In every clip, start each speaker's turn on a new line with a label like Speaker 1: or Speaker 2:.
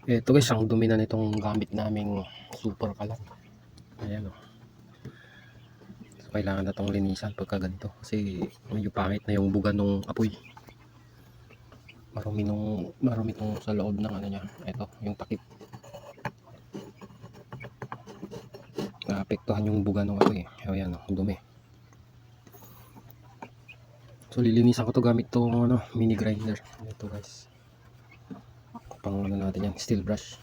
Speaker 1: Ito guys, ang dumi na nitong gamit naming super kalan. Ayan o. So, kailangan na itong linisan pagka ganito. Kasi medyo pangit na yung buga nung apoy. Marumi tong sa loob ng ano niya. Ito, yung takip. Naapektuhan yung buga nung apoy. Ayan o, dumi. So lilinisan ko to gamit tong ano, mini grinder. Ito guys. Pang ano natin yan, steel brush.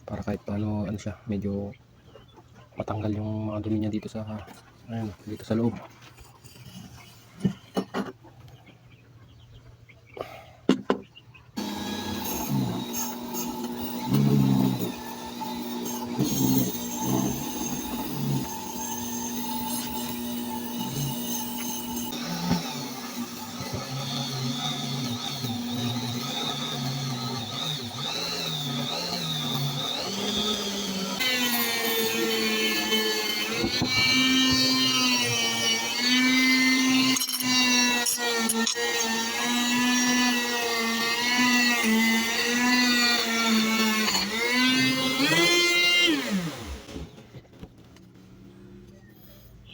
Speaker 1: Para kahit paano ano siya, medyo matanggal yung mga dumi niya dito sa ayun, dito sa loob.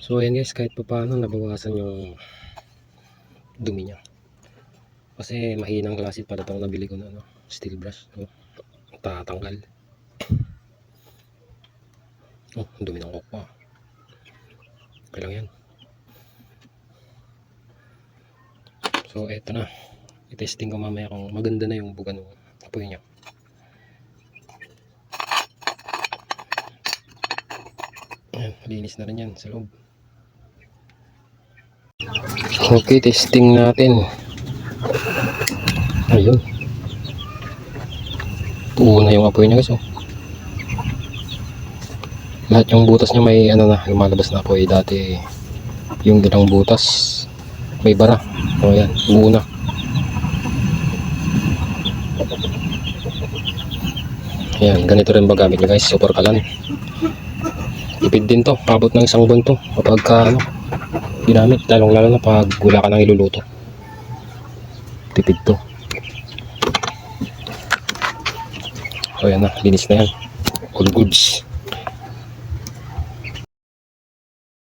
Speaker 1: So ayan guys, kahit pa paano nabawasan yung dumi niya. Kasi mahinang klase pala itong nabili ko na ano, steel brush. No? Tatanggal. Oh, dumi ng kokwa. Okay lang yan. So eto na. I-testing ko mamaya kung maganda na yung buga ng apoy niya. Ayan, linis na rin yan sa loob. Okay, testing natin. Ayun. Tuo na yung apoy niya guys. Oh. Lahat yung butas niya may ano na, lumalabas na apoy. Dati yung dalang butas may bara. O yan, tuo na. Ayan, ganito rin ba gamit niya guys, super kalan. Tipid din to, pabot ng isang buwan to kapag ano, ginamit, lalong lalo na pag wala ka nang iluluto. Tipid to. So yan na, linis na yan. All goods.